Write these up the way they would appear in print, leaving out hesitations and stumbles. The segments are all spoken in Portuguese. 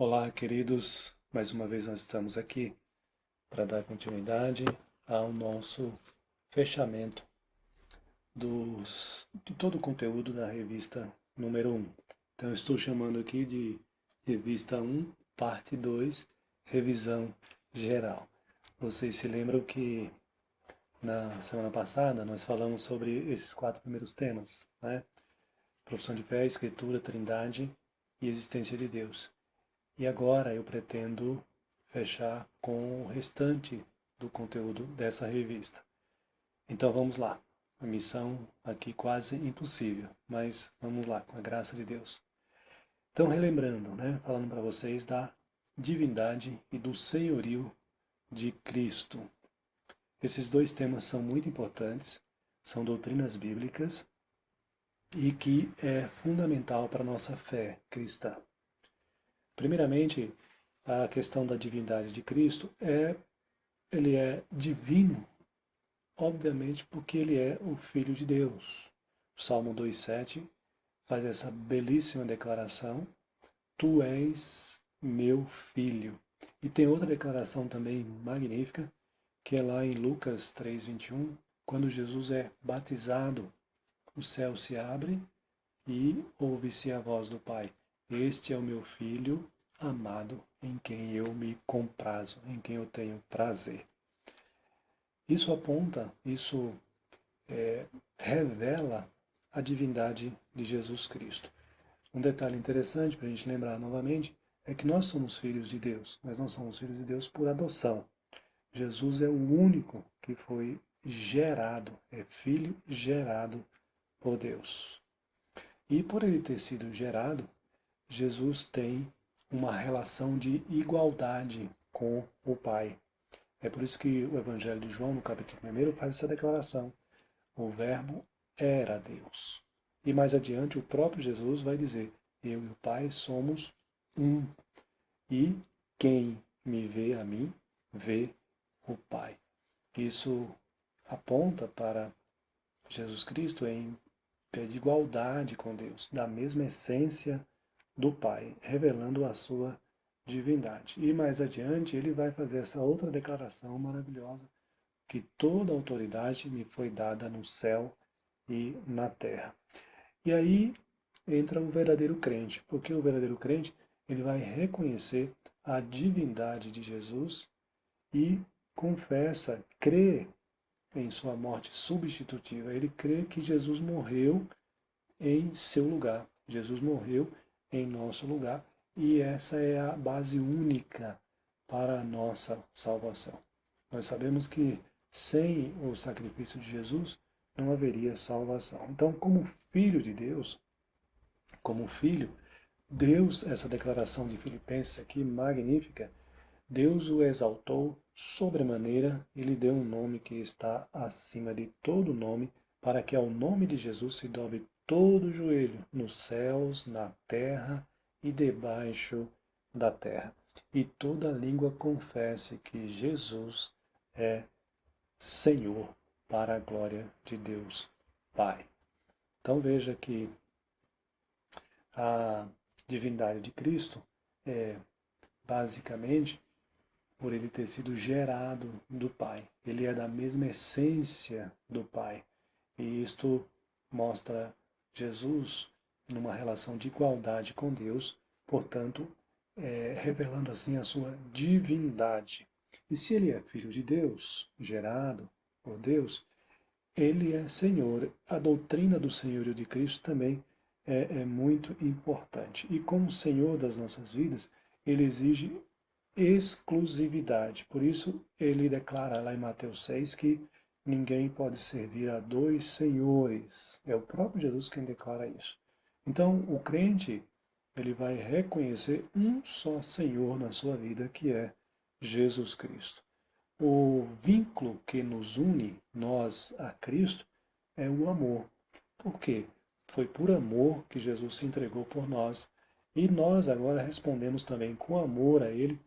Olá, queridos. Mais uma vez nós estamos aqui para dar continuidade ao nosso fechamento de todo o conteúdo da revista número 1. Então, eu estou chamando aqui de revista 1, parte 2, revisão geral. Vocês se lembram que na semana passada nós falamos sobre esses 4 primeiros temas, né? Profissão de fé, escritura, trindade e existência de Deus. E agora eu pretendo fechar com o restante do conteúdo dessa revista. Então vamos lá. A missão aqui quase impossível, mas vamos lá, com a graça de Deus. Então, relembrando, né, falando para vocês da divindade e do senhorio de Cristo. Esses dois temas são muito importantes, são doutrinas bíblicas e que é fundamental para a nossa fé cristã. Primeiramente, a questão da divindade de Cristo ele é divino, obviamente, porque ele é o Filho de Deus. O Salmo 2,7 faz essa belíssima declaração: Tu és meu filho. E tem outra declaração também magnífica, que é lá em Lucas 3,21, quando Jesus é batizado, o céu se abre e ouve-se a voz do Pai: Este é o meu filho amado, em quem eu me comprazo, em quem eu tenho prazer. Isso aponta, isso revela a divindade de Jesus Cristo. Um detalhe interessante para a gente lembrar novamente é que nós somos filhos de Deus, mas não somos filhos de Deus por adoção. Jesus é o único que foi gerado, é filho gerado por Deus. E por ele ter sido gerado, Jesus tem uma relação de igualdade com o Pai. É por isso que o Evangelho de João, no capítulo 1, faz essa declaração: o Verbo era Deus. E mais adiante, o próprio Jesus vai dizer: eu e o Pai somos um. E quem me vê a mim, vê o Pai. Isso aponta para Jesus Cristo em pé de igualdade com Deus, da mesma essência do Pai, revelando a sua divindade. E mais adiante ele vai fazer essa outra declaração maravilhosa, que toda autoridade me foi dada no céu e na terra. E aí entra o verdadeiro crente, porque o verdadeiro crente ele vai reconhecer a divindade de Jesus e confessa, crê em sua morte substitutiva. Ele crê que Jesus morreu em seu lugar. Jesus morreu em nosso lugar e essa é a base única para a nossa salvação. Nós sabemos que sem o sacrifício de Jesus não haveria salvação. Então, como filho de Deus, como filho, Deus, essa declaração de Filipenses aqui magnífica, Deus o exaltou sobremaneira e lhe deu um nome que está acima de todo nome, para que ao nome de Jesus se dobre todo o joelho, nos céus, na terra e debaixo da terra. E toda língua confesse que Jesus é Senhor, para a glória de Deus Pai. Então veja que a divindade de Cristo é basicamente por ele ter sido gerado do Pai. Ele é da mesma essência do Pai. E isto mostra Jesus numa relação de igualdade com Deus, portanto, revelando assim a sua divindade. E se ele é filho de Deus, gerado por Deus, ele é Senhor. A doutrina do senhorio de Cristo também é muito importante. E como Senhor das nossas vidas, ele exige exclusividade. Por isso, ele declara lá em Mateus 6 que ninguém pode servir a dois senhores. É o próprio Jesus quem declara isso. Então, o crente, ele vai reconhecer um só Senhor na sua vida, que é Jesus Cristo. O vínculo que nos une, nós, a Cristo, é o amor. Por quê? Foi por amor que Jesus se entregou por nós. E nós agora respondemos também com amor a Ele,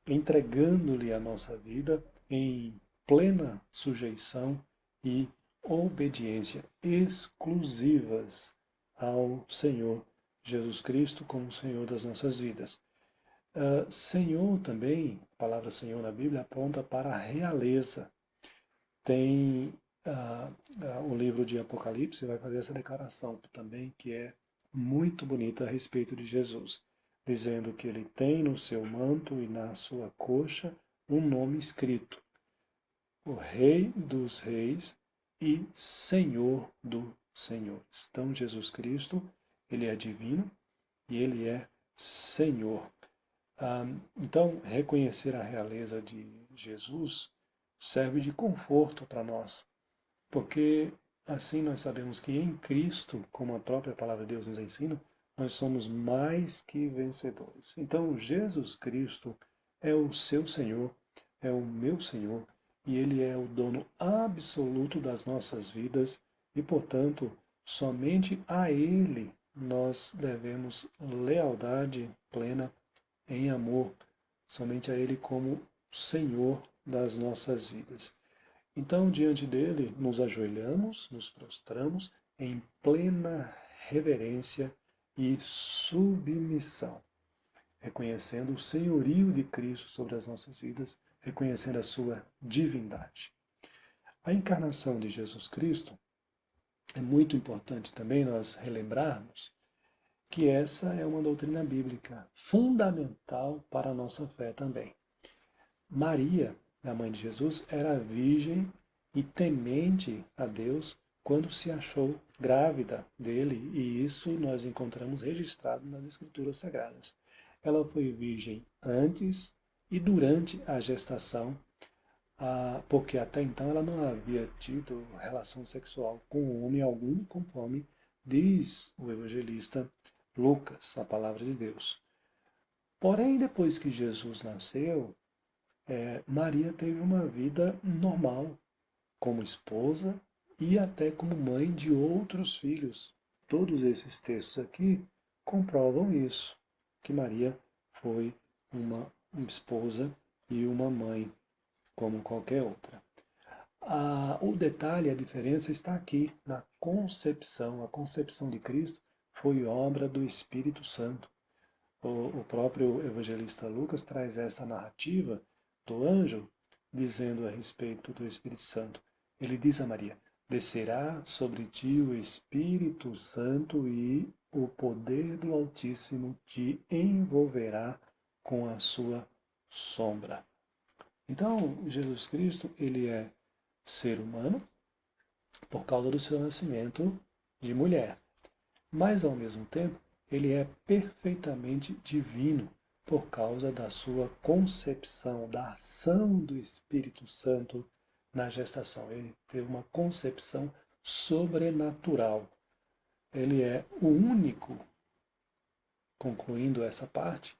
entregando-lhe a nossa vida em plena sujeição e obediência exclusivas ao Senhor Jesus Cristo como Senhor das nossas vidas. Senhor também, a palavra Senhor na Bíblia aponta para a realeza. Tem o livro de Apocalipse, vai fazer essa declaração também, que é muito bonita a respeito de Jesus, dizendo que ele tem no seu manto e na sua coxa um nome escrito, o Rei dos Reis e Senhor dos Senhores. Então, Jesus Cristo, ele é divino e ele é Senhor. Então, reconhecer a realeza de Jesus serve de conforto para nós, porque assim nós sabemos que em Cristo, como a própria palavra de Deus nos ensina, nós somos mais que vencedores. Então, Jesus Cristo é o seu Senhor, é o meu Senhor, e Ele é o dono absoluto das nossas vidas, e, portanto, somente a Ele nós devemos lealdade plena em amor, somente a Ele como Senhor das nossas vidas. Então, diante dele, nos ajoelhamos, nos prostramos em plena reverência e submissão, reconhecendo o senhorio de Cristo sobre as nossas vidas, reconhecendo a sua divindade. A encarnação de Jesus Cristo é muito importante também nós relembrarmos que essa é uma doutrina bíblica fundamental para a nossa fé também. Maria, a mãe de Jesus, era virgem e temente a Deus quando se achou grávida dele, e isso nós encontramos registrado nas Escrituras Sagradas. Ela foi virgem antes e durante a gestação, porque até então ela não havia tido relação sexual com homem algum, conforme diz o evangelista Lucas, a palavra de Deus. Porém, depois que Jesus nasceu, Maria teve uma vida normal, como esposa e até como mãe de outros filhos. Todos esses textos aqui comprovam isso, que Maria foi uma esposa e uma mãe, como qualquer outra. O detalhe, a diferença está aqui na concepção. A concepção de Cristo foi obra do Espírito Santo. O próprio evangelista Lucas traz essa narrativa do anjo dizendo a respeito do Espírito Santo. Ele diz a Maria: descerá sobre ti o Espírito Santo e o poder do Altíssimo te envolverá com a sua sombra. Então, Jesus Cristo, ele é ser humano por causa do seu nascimento de mulher. Mas, ao mesmo tempo, ele é perfeitamente divino por causa da sua concepção, da ação do Espírito Santo na gestação. Ele teve uma concepção sobrenatural. Ele é o único, concluindo essa parte,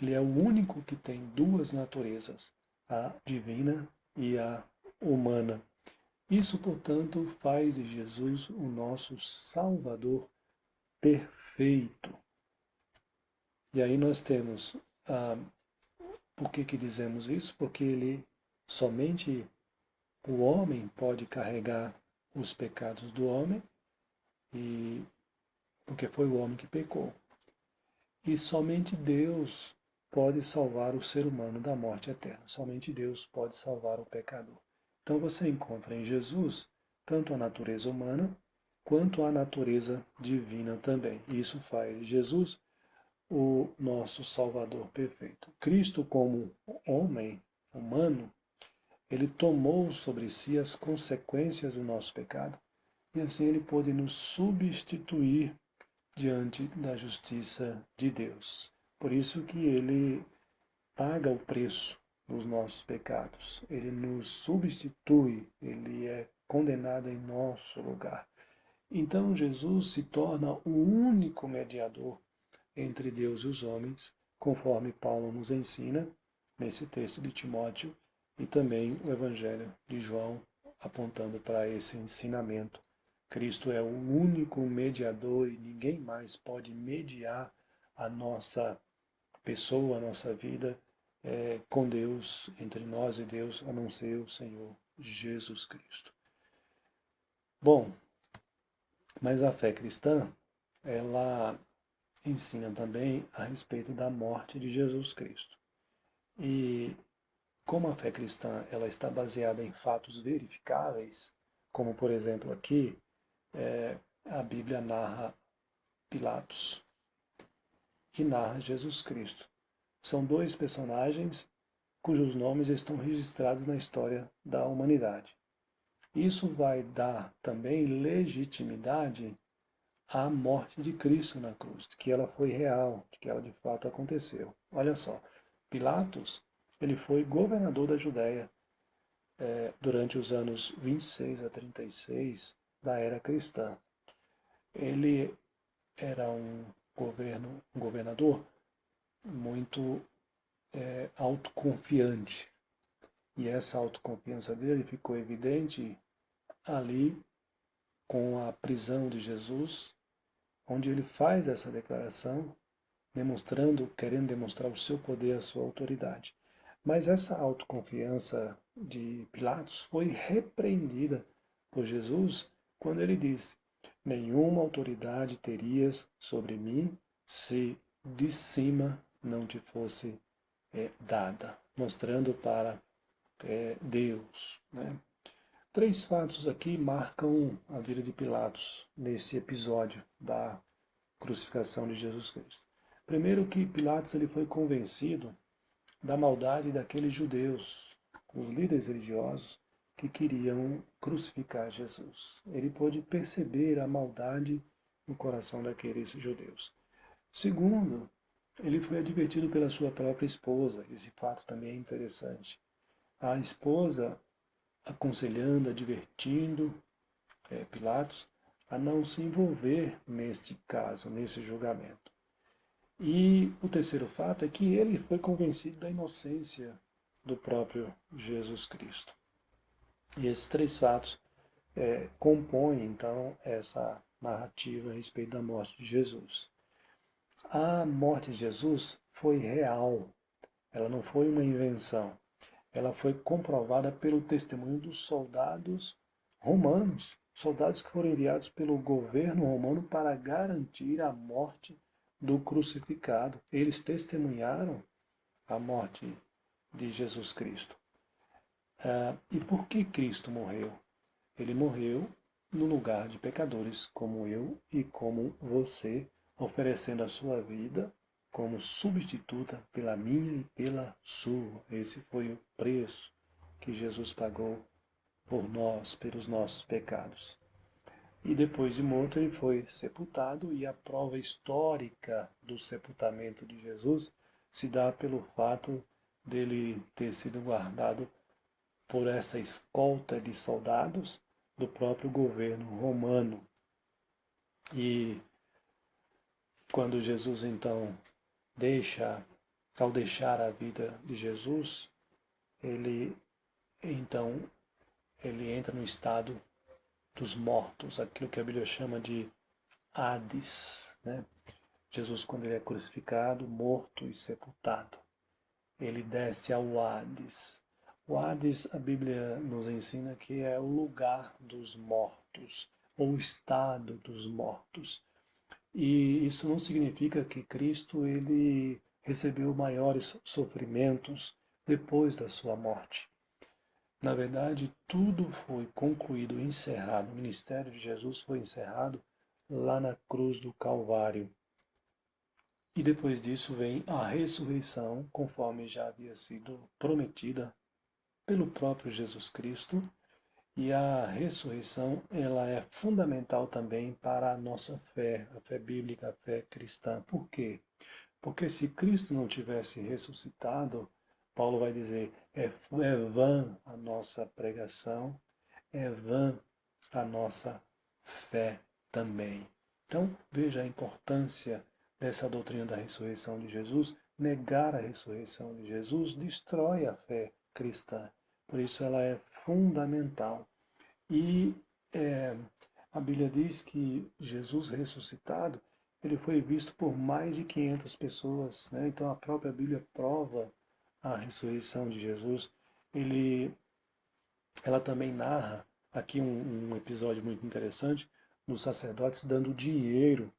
ele é o único que tem duas naturezas, a divina e a humana. Isso, portanto, faz de Jesus o nosso Salvador perfeito. E aí nós temos, por que dizemos isso? Porque ele, somente o homem pode carregar os pecados do homem, e porque foi o homem que pecou. E somente Deus pode salvar o ser humano da morte eterna. Somente Deus pode salvar o pecador. Então você encontra em Jesus tanto a natureza humana quanto a natureza divina também. E isso faz de Jesus o nosso Salvador perfeito. Cristo, como homem humano, ele tomou sobre si as consequências do nosso pecado e assim ele pôde nos substituir diante da justiça de Deus. Por isso que ele paga o preço dos nossos pecados. Ele nos substitui, ele é condenado em nosso lugar. Então Jesus se torna o único mediador entre Deus e os homens, conforme Paulo nos ensina nesse texto de Timóteo e também o Evangelho de João, apontando para esse ensinamento. Cristo é o único mediador e ninguém mais pode mediar a nossa pessoa, a nossa vida com Deus, entre nós e Deus, a não ser o Senhor Jesus Cristo. Bom, mas a fé cristã, ela ensina também a respeito da morte de Jesus Cristo. E como a fé cristã ela está baseada em fatos verificáveis, como por exemplo aqui, a Bíblia narra Pilatos e narra Jesus Cristo. São dois personagens cujos nomes estão registrados na história da humanidade. Isso vai dar também legitimidade à morte de Cristo na cruz, de que ela foi real, de que ela de fato aconteceu. Olha só, Pilatos, ele foi governador da Judéia durante os anos 26 a 36 da era cristã. Ele era um governador muito autoconfiante. E essa autoconfiança dele ficou evidente ali com a prisão de Jesus, onde ele faz essa declaração, querendo demonstrar o seu poder, a sua autoridade. Mas essa autoconfiança de Pilatos foi repreendida por Jesus quando ele disse: nenhuma autoridade terias sobre mim se de cima não te fosse dada, mostrando para Deus. Né? Três fatos aqui marcam a vida de Pilatos nesse episódio da crucificação de Jesus Cristo. Primeiro que Pilatos ele foi convencido da maldade daqueles judeus, os líderes religiosos que queriam crucificar Jesus. Ele pôde perceber a maldade no coração daqueles judeus. Segundo, ele foi advertido pela sua própria esposa. Esse fato também é interessante. A esposa aconselhando, advertindo Pilatos a não se envolver neste caso, nesse julgamento. E o terceiro fato é que ele foi convencido da inocência do próprio Jesus Cristo. E esses três fatos compõem, então, essa narrativa a respeito da morte de Jesus. A morte de Jesus foi real, ela não foi uma invenção. Ela foi comprovada pelo testemunho dos soldados romanos, soldados que foram enviados pelo governo romano para garantir a morte do crucificado. Eles testemunharam a morte de Jesus Cristo. E por que Cristo morreu? Ele morreu no lugar de pecadores como eu e como você, oferecendo a sua vida como substituta pela minha e pela sua. Esse foi o preço que Jesus pagou por nós, pelos nossos pecados. E depois de morto ele foi sepultado, e a prova histórica do sepultamento de Jesus se dá pelo fato dele ter sido guardado por essa escolta de soldados do próprio governo romano. E quando Jesus então ao deixar a vida de Jesus, ele então ele entra no estado dos mortos, aquilo que a Bíblia chama de Hades, né? Jesus, quando ele é crucificado, morto e sepultado, ele desce ao Hades. O Hades, a Bíblia nos ensina que é o lugar dos mortos, ou o estado dos mortos. E isso não significa que Cristo ele recebeu maiores sofrimentos depois da sua morte. Na verdade, tudo foi concluído, encerrado. O ministério de Jesus foi encerrado lá na cruz do Calvário. E depois disso vem a ressurreição, conforme já havia sido prometida pelo próprio Jesus Cristo. E a ressurreição, ela é fundamental também para a nossa fé, a fé bíblica, a fé cristã. Por quê? Porque se Cristo não tivesse ressuscitado, Paulo vai dizer, é vã a nossa pregação, é vã a nossa fé também. Então, veja a importância dessa doutrina da ressurreição de Jesus. Negar a ressurreição de Jesus destrói a fé cristã. Por isso ela é fundamental. E a Bíblia diz que Jesus ressuscitado, ele foi visto por mais de 500 pessoas. Né? Então a própria Bíblia prova a ressurreição de Jesus. Ela também narra aqui um episódio muito interessante dos sacerdotes dando dinheiro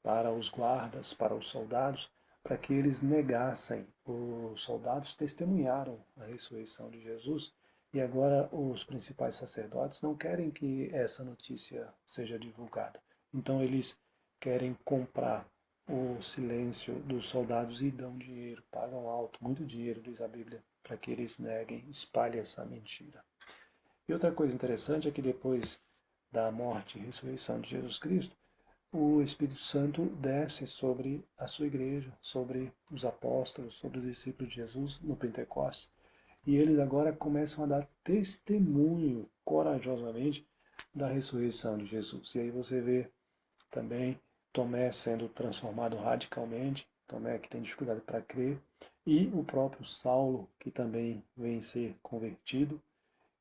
para os guardas, para os soldados, para que eles negassem. Os soldados testemunharam a ressurreição de Jesus e agora os principais sacerdotes não querem que essa notícia seja divulgada. Então eles querem comprar o silêncio dos soldados e dão dinheiro, pagam alto, muito dinheiro, diz a Bíblia, para que eles neguem, espalhem essa mentira. E outra coisa interessante é que depois da morte e ressurreição de Jesus Cristo, o Espírito Santo desce sobre a sua igreja, sobre os apóstolos, sobre os discípulos de Jesus no Pentecostes. E eles agora começam a dar testemunho corajosamente da ressurreição de Jesus. E aí você vê também Tomé sendo transformado radicalmente, Tomé que tem dificuldade para crer, e o próprio Saulo, que também vem ser convertido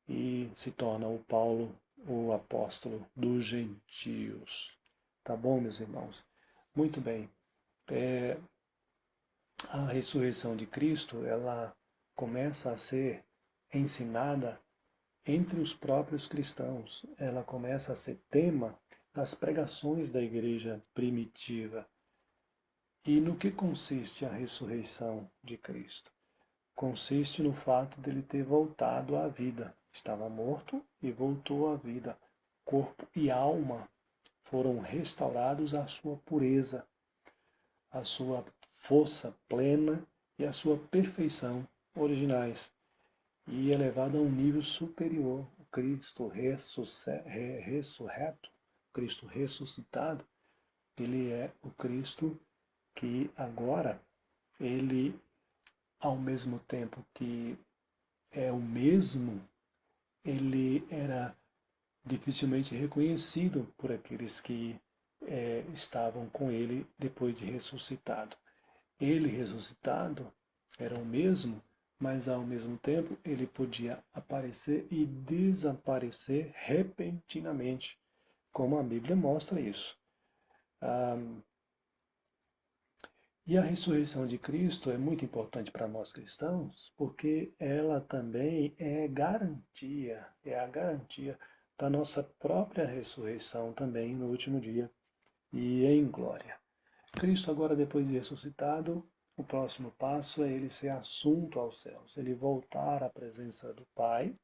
e se torna o Paulo, o apóstolo dos gentios. Tá bom, meus irmãos? Muito bem. A ressurreição de Cristo, ela começa a ser ensinada entre os próprios cristãos. Ela começa a ser tema das pregações da igreja primitiva. E no que consiste a ressurreição de Cristo? Consiste no fato dele ter voltado à vida. Estava morto e voltou à vida. Corpo e alma foram restaurados à sua pureza, à sua força plena e à sua perfeição originais, e elevado a um nível superior. O Cristo ressurreto, Cristo ressuscitado, ele é o Cristo que agora, ele, ao mesmo tempo que é o mesmo, ele era dificilmente reconhecido por aqueles que estavam com ele depois de ressuscitado. Ele ressuscitado era o mesmo, mas ao mesmo tempo ele podia aparecer e desaparecer repentinamente, como a Bíblia mostra isso. E a ressurreição de Cristo é muito importante para nós cristãos, porque ela também é a garantia da nossa própria ressurreição também no último dia e em glória. Cristo agora, depois de ressuscitado, o próximo passo é ele ser assunto aos céus, ele voltar à presença do Pai,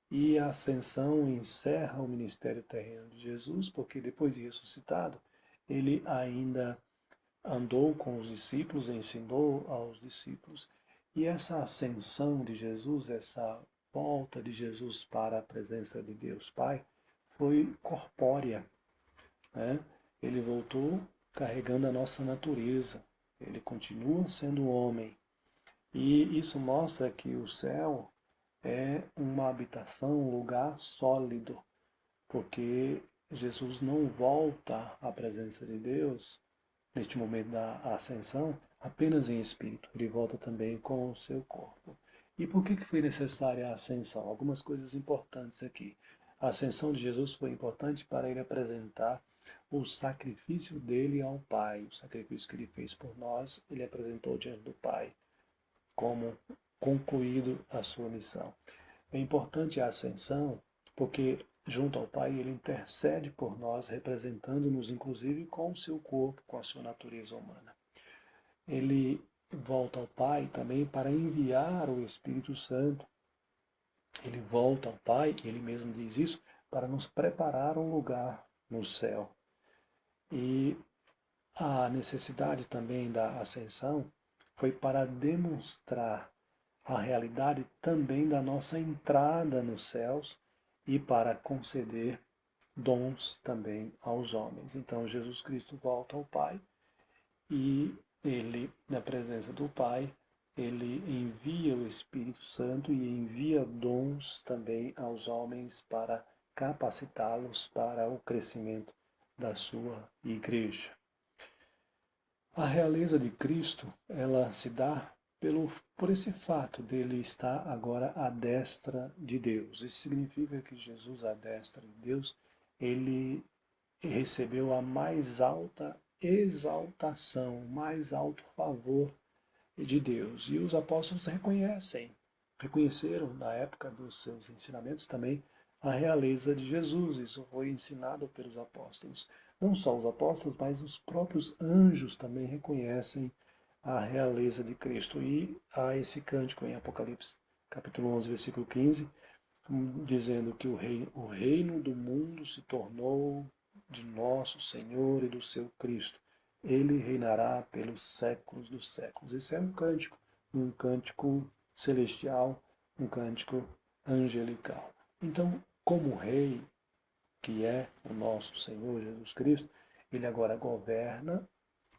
e a ascensão encerra o ministério terreno de Jesus, porque depois de ressuscitado, ele ainda andou com os discípulos, ensinou aos discípulos. E essa ascensão de Jesus, essa volta de Jesus para a presença de Deus Pai, foi corpórea, né? Ele voltou carregando a nossa natureza, ele continua sendo homem. E isso mostra que o céu é uma habitação, um lugar sólido, porque Jesus não volta à presença de Deus neste momento da ascensão apenas em espírito, ele volta também com o seu corpo. E por que foi necessária a ascensão? Algumas coisas importantes aqui. A ascensão de Jesus foi importante para ele apresentar o sacrifício dele ao Pai, o sacrifício que ele fez por nós, ele apresentou diante do Pai, como concluído a sua missão. É importante a ascensão porque, junto ao Pai, ele intercede por nós, representando-nos, inclusive, com o seu corpo, com a sua natureza humana. Ele volta ao Pai também para enviar o Espírito Santo. Ele volta ao Pai, ele mesmo diz isso, para nos preparar um lugar no céu. E a necessidade também da ascensão foi para demonstrar a realidade também da nossa entrada nos céus e para conceder dons também aos homens. Então Jesus Cristo volta ao Pai e ele, na presença do Pai, ele envia o Espírito Santo e envia dons também aos homens para capacitá-los para o crescimento da sua igreja. A realeza de Cristo, ela se dá por esse fato dele estar agora à destra de Deus. Isso significa que Jesus, à destra de Deus, ele recebeu a mais alta exaltação, o mais alto favor de Deus. E os apóstolos reconheceram na época dos seus ensinamentos também a realeza de Jesus. Isso foi ensinado pelos apóstolos. Não só os apóstolos, mas os próprios anjos também reconhecem a realeza de Cristo. E há esse cântico em Apocalipse, capítulo 11, versículo 15, dizendo que o reino do mundo se tornou de nosso Senhor e do seu Cristo. Ele reinará pelos séculos dos séculos. Esse é um cântico celestial, um cântico angelical. Então, como rei, que é o nosso Senhor Jesus Cristo, ele agora governa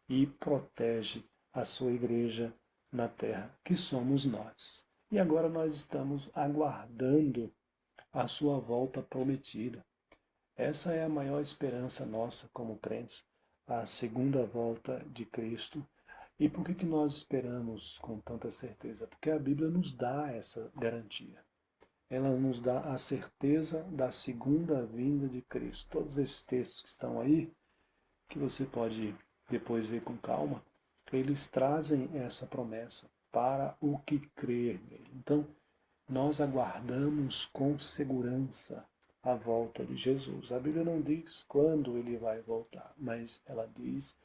e protege a sua igreja na terra, que somos nós. E agora nós estamos aguardando a sua volta prometida. Essa é a maior esperança nossa como crentes, a segunda volta de Cristo. E por que nós esperamos com tanta certeza? Porque a Bíblia nos dá essa garantia. Ela nos dá a certeza da segunda vinda de Cristo. Todos esses textos que estão aí, que você pode depois ver com calma, eles trazem essa promessa para o que crer nele. Então, nós aguardamos com segurança a volta de Jesus. A Bíblia não diz quando ele vai voltar, mas ela diz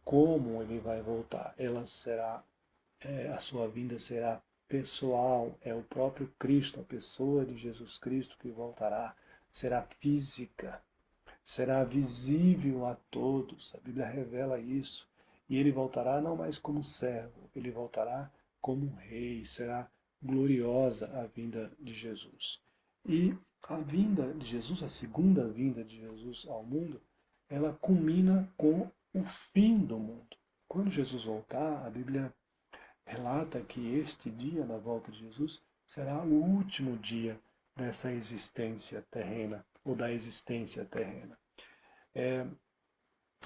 como ele vai voltar. A sua vinda será pessoal, é o próprio Cristo, a pessoa de Jesus Cristo que voltará, será física, será visível a todos. A Bíblia revela isso. E ele voltará não mais como servo, ele voltará como rei, será gloriosa a vinda de Jesus. E a vinda de Jesus, a segunda vinda de Jesus ao mundo, ela culmina com o fim do mundo. Quando Jesus voltar, a Bíblia relata que este dia da volta de Jesus será o último dia dessa existência terrena, ou da existência terrena.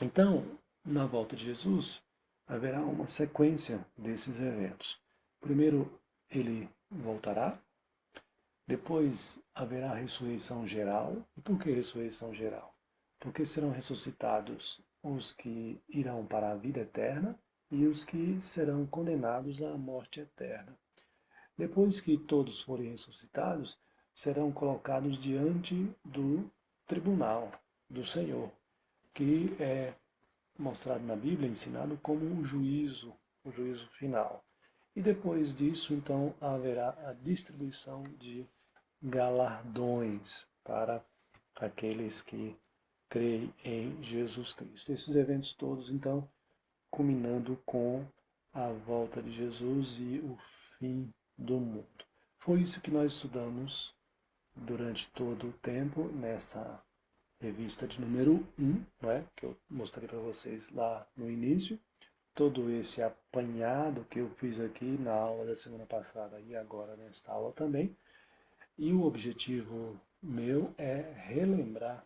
Então, na volta de Jesus, haverá uma sequência desses eventos. Primeiro, ele voltará, depois haverá a ressurreição geral. E por que ressurreição geral? Porque serão ressuscitados os que irão para a vida eterna e os que serão condenados à morte eterna. Depois que todos forem ressuscitados, serão colocados diante do tribunal do Senhor, que é mostrado na Bíblia, ensinado como o juízo final. E depois disso, então, haverá a distribuição de galardões para aqueles que creem em Jesus Cristo. Esses eventos todos, então, culminando com a volta de Jesus e o fim do mundo. Foi isso que nós estudamos durante todo o tempo nessa revista de número 1, não é? Que eu mostrei para vocês lá no início. Todo esse apanhado que eu fiz aqui na aula da semana passada e agora nesta aula também. E o objetivo meu é relembrar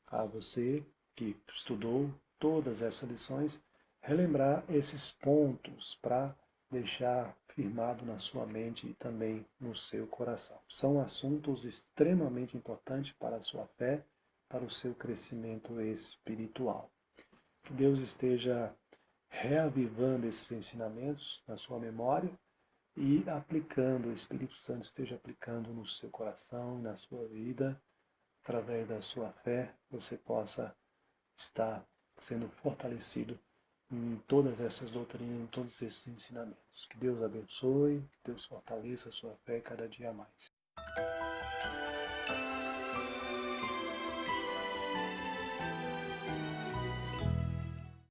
a você que estudou todas essas lições, relembrar esses pontos para deixar firmado na sua mente e também no seu coração. São assuntos extremamente importantes para a sua fé, para o seu crescimento espiritual. Que Deus esteja reavivando esses ensinamentos na sua memória e aplicando, o Espírito Santo esteja aplicando no seu coração, na sua vida, através da sua fé, você possa estar sendo fortalecido em todas essas doutrinas, em todos esses ensinamentos. Que Deus abençoe, que Deus fortaleça a sua fé cada dia mais.